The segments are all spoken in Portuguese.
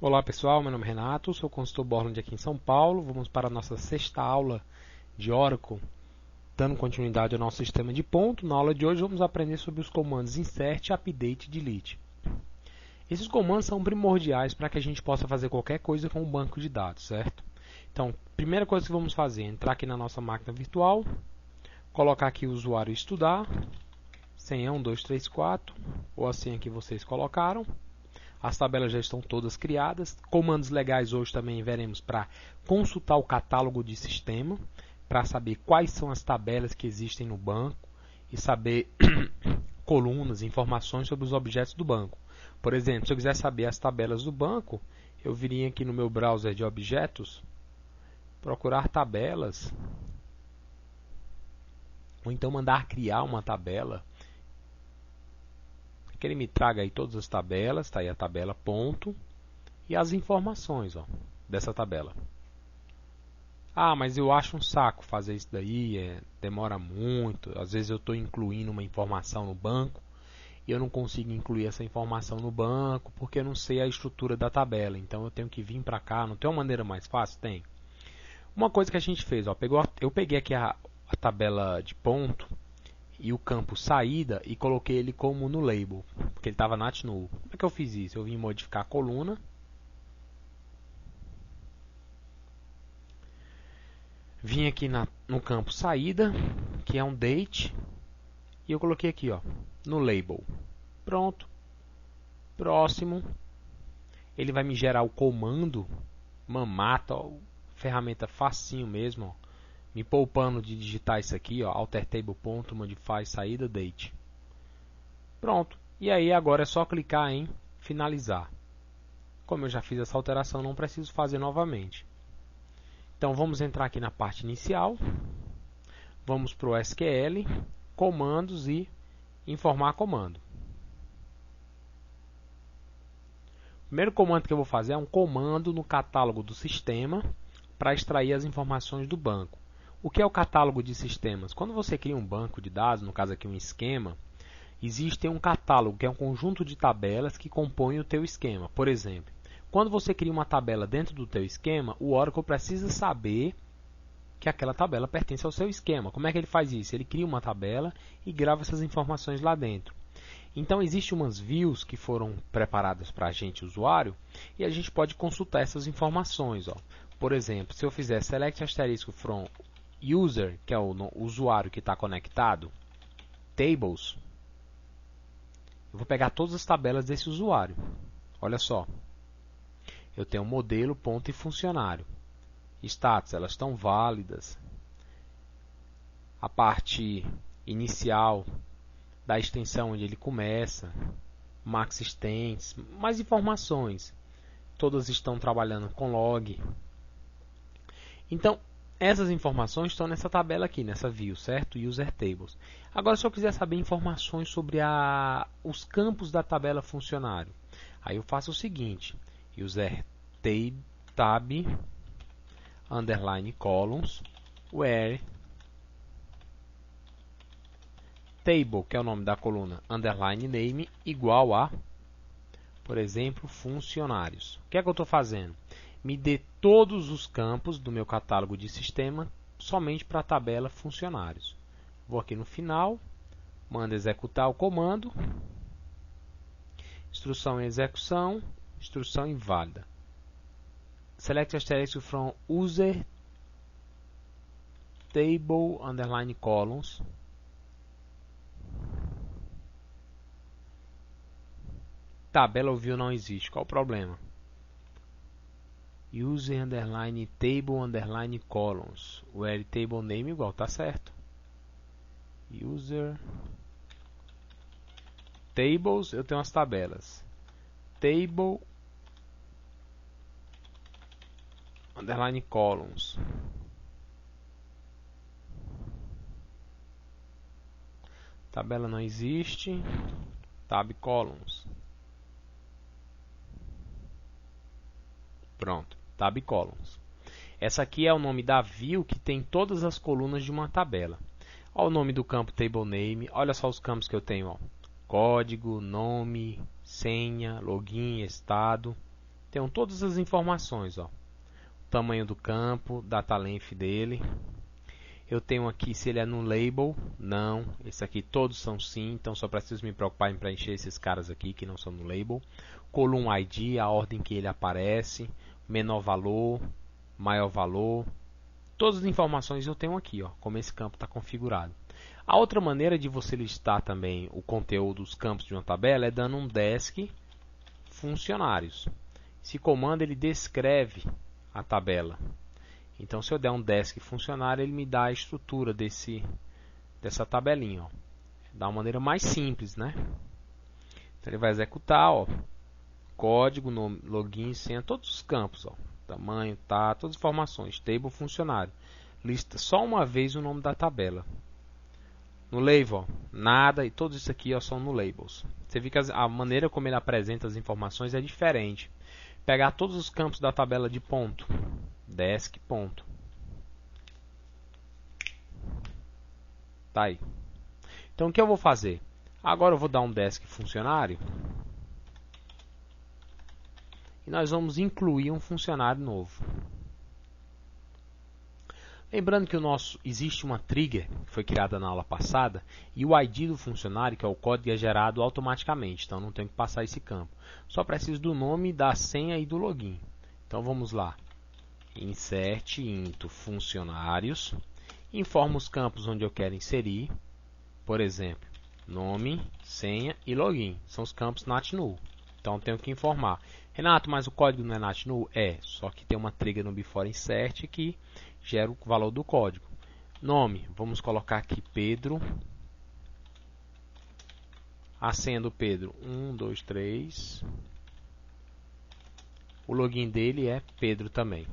Olá pessoal, meu nome é Renato, sou consultor Borland aqui em São Paulo. Vamos para a nossa sexta aula de Oracle, dando continuidade ao nosso sistema de ponto. Na aula de hoje vamos aprender sobre os comandos insert, update e delete. Esses comandos são primordiais para que a gente possa fazer qualquer coisa com o banco de dados, certo? Então, primeira coisa que vamos fazer é entrar aqui na nossa máquina virtual, colocar aqui o usuário estudar, senha 1234, ou a senha que vocês colocaram. As tabelas já estão todas criadas. Comandos legais hoje também veremos para consultar o catálogo de sistema, para saber quais são as tabelas que existem no banco e saber colunas, informações sobre os objetos do banco. Por exemplo, se eu quiser saber as tabelas do banco, eu viria aqui no meu browser de objetos, procurar tabelas, ou então mandar criar uma tabela. Que ele me traga aí todas as tabelas, está aí a tabela ponto, e as informações dessa tabela. Ah, mas eu acho um saco fazer isso daí, demora muito, às vezes eu estou incluindo uma informação no banco, e eu não consigo incluir essa informação no banco, porque eu não sei a estrutura da tabela, então eu tenho que vir para cá, não tem uma maneira mais fácil? Tem. Uma coisa que a gente fez, eu peguei aqui a tabela de ponto, e o campo saída e coloquei ele como no label, porque ele estava not null. Como é que eu fiz isso? Eu vim modificar a coluna, vim aqui no campo saída, que é um date, e eu coloquei aqui no label. Pronto. Próximo. Ele vai me gerar o comando mamata, ferramenta facinho mesmo, me poupando de digitar isso aqui, alter table ponto, modify saída date. Pronto. E aí agora é só clicar em finalizar. Como eu já fiz essa alteração, não preciso fazer novamente. Então vamos entrar aqui na parte inicial. Vamos para o SQL, comandos e informar comando. O primeiro comando que eu vou fazer é um comando no catálogo do sistema para extrair as informações do banco. O que é o catálogo de sistemas? Quando você cria um banco de dados, no caso aqui um esquema, existe um catálogo, que é um conjunto de tabelas que compõem o teu esquema. Por exemplo, quando você cria uma tabela dentro do teu esquema, o Oracle precisa saber que aquela tabela pertence ao seu esquema. Como é que ele faz isso? Ele cria uma tabela e grava essas informações lá dentro. Então, existem umas views que foram preparadas para a gente, usuário, e a gente pode consultar essas informações. Por exemplo, se eu fizer select asterisk from user, que é o usuário que está conectado, tables, eu vou pegar todas as tabelas desse usuário. Olha só. Eu tenho modelo, ponto e funcionário. Status, elas estão válidas. A parte inicial da extensão onde ele começa. Max extends, mais informações. Todas estão trabalhando com log. Então, essas informações estão nessa tabela aqui, nessa view, certo? User Tables. Agora, se eu quiser saber informações sobre os campos da tabela funcionário, aí eu faço o seguinte, user tab, underline columns, where table, que é o nome da coluna, underline name, igual a, por exemplo, funcionários. O que é que eu estou fazendo? Me dê todos os campos do meu catálogo de sistema somente para a tabela funcionários. Vou aqui no final, mando executar o comando, instrução em execução, instrução inválida. Select asterisk from user table underline columns. Tabela ou view não existe, qual o problema? User underline table underline columns, where table name igual, tá certo. User tables, eu tenho as tabelas. Table underline columns. Tabela não existe. Tab columns. Pronto, tab columns. Essa aqui é o nome da view que tem todas as colunas de uma tabela. Olha o nome do campo table name. Olha só os campos que eu tenho. Código, nome, senha, login, estado. Tenho todas as informações, ó. O tamanho do campo, data length dele. Eu tenho aqui se ele é no label, não. Esse aqui todos são sim, então só preciso me preocupar em preencher esses caras aqui que não são no label. Column ID, a ordem que ele aparece, menor valor, maior valor. Todas as informações eu tenho aqui, ó, como esse campo está configurado. A outra maneira de você listar também o conteúdo dos campos de uma tabela é dando um desk funcionários. Esse comando ele descreve a tabela. Então, se eu der um desk funcionário, ele me dá a estrutura dessa tabelinha. Ó. Da maneira mais simples, né? Então, ele vai executar, ó, código, nome, login, senha, todos os campos, ó, tamanho, tá, todas as informações, table funcionário. Lista só uma vez o nome da tabela. No label, ó, nada, e todos isso aqui ó, são no labels. Você vê que a maneira como ele apresenta as informações é diferente. Pegar todos os campos da tabela de ponto, desk ponto. Tá aí. Então o que eu vou fazer? Agora eu vou dar um desk funcionário. E nós vamos incluir um funcionário novo. Lembrando que existe uma trigger que foi criada na aula passada e o ID do funcionário, que é o código, é gerado automaticamente. Então não tenho que passar esse campo. Só preciso do nome, da senha e do login. Então vamos lá. Insert into funcionários. Informo os campos onde eu quero inserir. Por exemplo, nome, senha e login. São os campos NaTNull. Então tenho que informar. Renato, mas o código não é NaTNull? É, só que tem uma trigger no before insert que gera o valor do código. Nome, vamos colocar aqui Pedro. A senha do Pedro, 1, 2, 3. O login dele é Pedro também.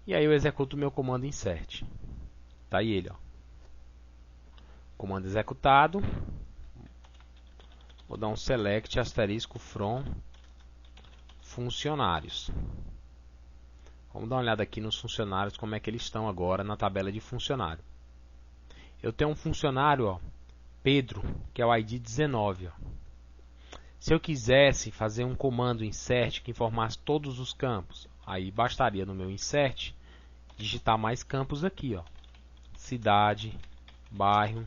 E aí eu executo o meu comando insert. Tá aí ele, ó. Comando executado. Vou dar um select asterisco from funcionários. Vamos dar uma olhada aqui nos funcionários, como é que eles estão agora na tabela de funcionário. Eu tenho um funcionário, ó, Pedro, que é o ID 19. Ó. Se eu quisesse fazer um comando insert que informasse todos os campos, aí bastaria no meu insert digitar mais campos aqui, ó. Cidade, bairro,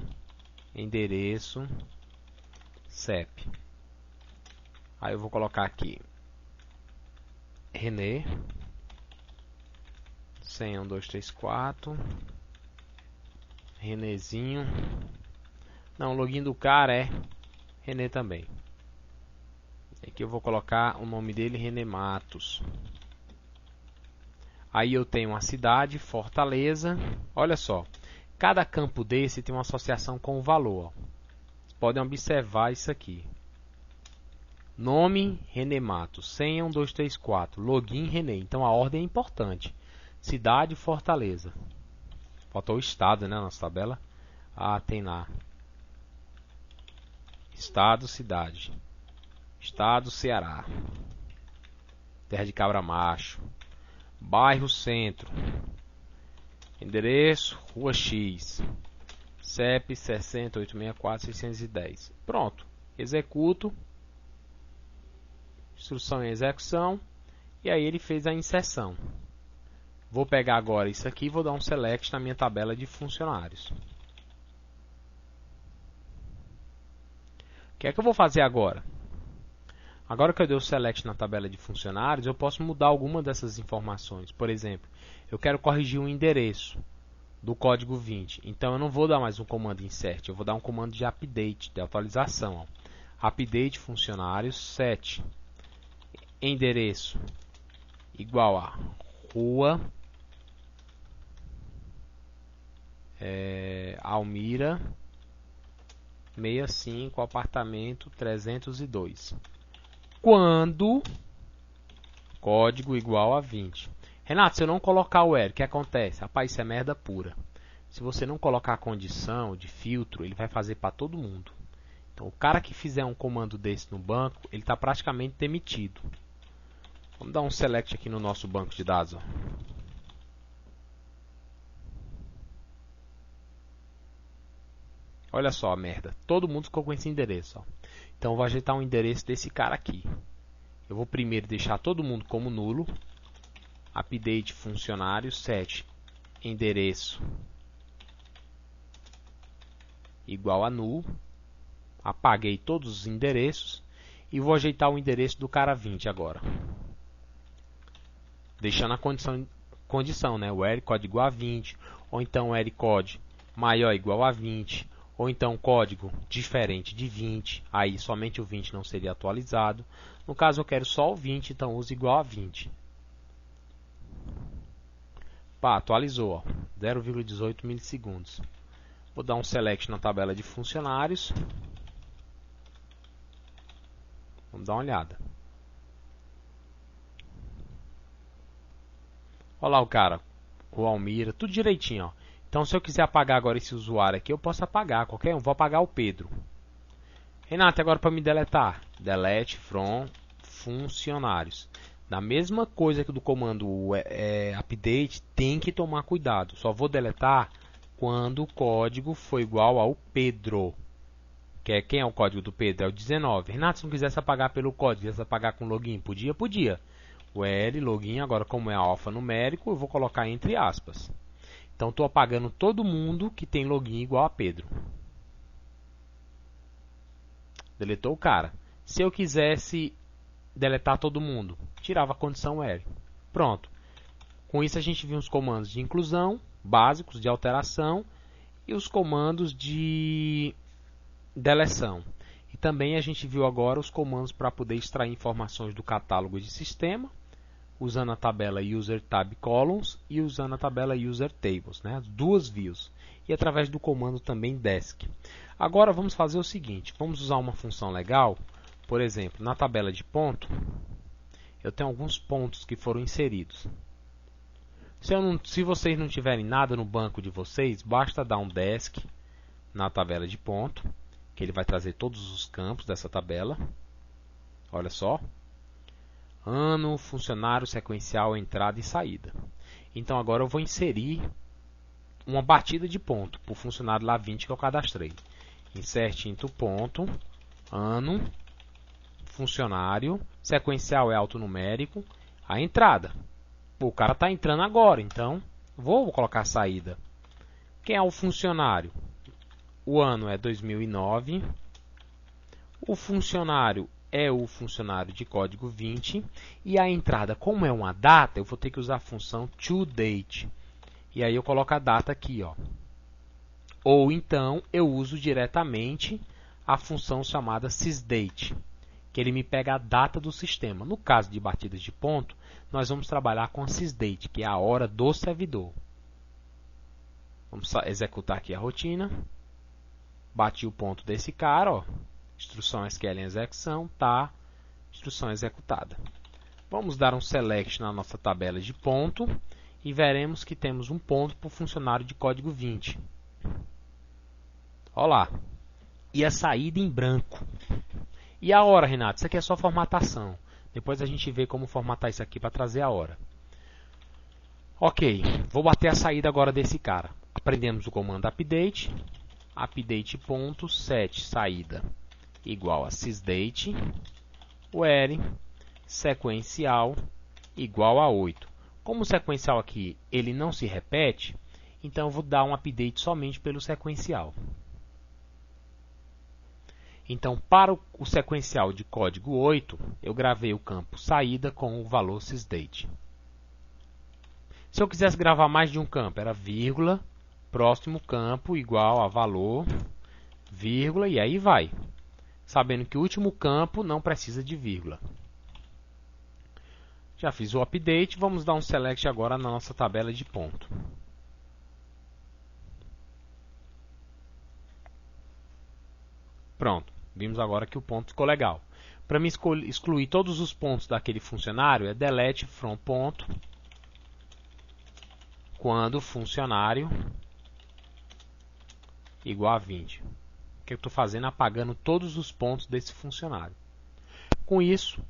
endereço, CEP. Aí eu vou colocar aqui René, senha 1, 2, 3, 4, Renezinho. Não, o login do cara é René também. Aqui eu vou colocar o nome dele, René Matos. Aí eu tenho uma cidade, Fortaleza. Olha só, cada campo desse tem uma associação com o valor. Ó. Vocês podem observar isso aqui. Nome, René Matos. Senha 1, 2, 3, 4. Login, René. Então a ordem é importante. Cidade, Fortaleza. Faltou o estado, né, na nossa tabela. Ah, tem lá. Estado, cidade. Estado, Ceará. Terra de Cabra Macho. Bairro Centro. Endereço, Rua X. CEP 60.864.610. Pronto. Executo. Instrução em execução. E aí ele fez a inserção. Vou pegar agora isso aqui e vou dar um select na minha tabela de funcionários. O que é que eu vou fazer agora? Agora que eu dei o select na tabela de funcionários, eu posso mudar alguma dessas informações. Por exemplo, eu quero corrigir um endereço do código 20. Então eu não vou dar mais um comando insert, eu vou dar um comando de update, de atualização. Ó. Update funcionários set. Endereço igual a rua Almira 65, apartamento 302. Quando código igual a 20. Renato, se eu não colocar o where, o que acontece? Rapaz, isso é merda pura. Se você não colocar a condição de filtro, ele vai fazer para todo mundo. Então, o cara que fizer um comando desse no banco, ele está praticamente demitido. Vamos dar um select aqui no nosso banco de dados. Ó. Olha só a merda. Todo mundo ficou com esse endereço. Ó. Então, eu vou ajeitar o endereço desse cara aqui. Eu vou primeiro deixar todo mundo como nulo. Update funcionário set endereço igual a null. Apaguei todos os endereços e vou ajeitar o endereço do cara 20 agora. Deixando a condição, né? O ercod igual a 20, ou então o ercod maior ou igual a 20, ou então código diferente de 20, aí somente o 20 não seria atualizado. No caso eu quero só o 20, então uso igual a 20. Pá, atualizou, 0,18 milissegundos. Vou dar um select na tabela de funcionários. Vamos dar uma olhada. Olha lá o cara, o Almira, tudo direitinho, ó. Então, se eu quiser apagar agora esse usuário aqui, eu posso apagar, qualquer um. Vou apagar o Pedro. Renato, agora para me deletar. Delete from funcionários. Da mesma coisa que do comando update, tem que tomar cuidado. Só vou deletar quando o código for igual ao Pedro. Quem é o código do Pedro? É o 19. Renato, se não quisesse apagar pelo código, quisesse apagar com login, podia? Podia. O L, login, agora como é alfanumérico, eu vou colocar entre aspas. Então, estou apagando todo mundo que tem login igual a Pedro. Deletou o cara. Se eu quisesse deletar todo mundo, tirava a condição L. Pronto. Com isso, a gente viu os comandos de inclusão, básicos, de alteração, e os comandos de deleção. E também a gente viu agora os comandos para poder extrair informações do catálogo de sistema, usando a tabela user tab columns e usando a tabela user tables, né? Duas views. E através do comando também desk. Agora vamos fazer o seguinte, vamos usar uma função legal. Por exemplo, na tabela de ponto, eu tenho alguns pontos que foram inseridos. Se vocês não tiverem nada no banco de vocês, basta dar um desk na tabela de ponto, que ele vai trazer todos os campos dessa tabela. Olha só. Ano, funcionário, sequencial, entrada e saída. Então agora eu vou inserir uma batida de ponto para o funcionário lá 20 que eu cadastrei. Insert into ponto, ano, funcionário, sequencial é alfanumérico, a entrada. O cara está entrando agora, então vou colocar a saída. Quem é o funcionário? O ano é 2009. O funcionário é o funcionário de código 20. E a entrada, como é uma data, eu vou ter que usar a função toDate. E aí eu coloco a data aqui, ó. Ou então eu uso diretamente a função chamada sysdate, que ele me pega a data do sistema. No caso de batidas de ponto, nós vamos trabalhar com a sysdate, que é a hora do servidor. Vamos executar aqui a rotina. Bati o ponto desse cara, ó. Instrução SQL em execução, tá. Instrução executada. Vamos dar um select na nossa tabela de ponto e veremos que temos um ponto para o funcionário de código 20. Olha lá. E a saída em branco. E a hora, Renato? Isso aqui é só formatação. Depois a gente vê como formatar isso aqui para trazer a hora. Ok, vou bater a saída agora desse cara. Aprendemos o comando update. Update.set saída igual a sysdate. Where sequencial igual a 8. Como o sequencial aqui ele não se repete, então eu vou dar um update somente pelo sequencial. Então, para o sequencial de código 8, eu gravei o campo saída com o valor sysdate. Se eu quisesse gravar mais de um campo, era vírgula, próximo campo igual a valor, vírgula, e aí vai. Sabendo que o último campo não precisa de vírgula. Já fiz o update, vamos dar um select agora na nossa tabela de ponto. Pronto, vimos agora que o ponto ficou legal. Para me excluir todos os pontos daquele funcionário, é delete from ponto, quando funcionário igual a 20. O que eu estou fazendo? Apagando todos os pontos desse funcionário. Com isso,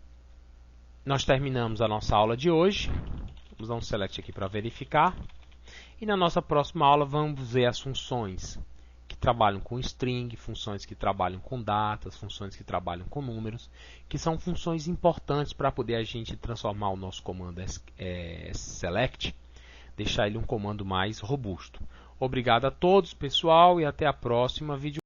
nós terminamos a nossa aula de hoje. Vamos dar um select aqui para verificar. E na nossa próxima aula vamos ver as funções que trabalham com string, funções que trabalham com datas, funções que trabalham com números, que são funções importantes para poder a gente transformar o nosso comando select, deixar ele um comando mais robusto. Obrigado a todos, pessoal, e até a próxima vídeo.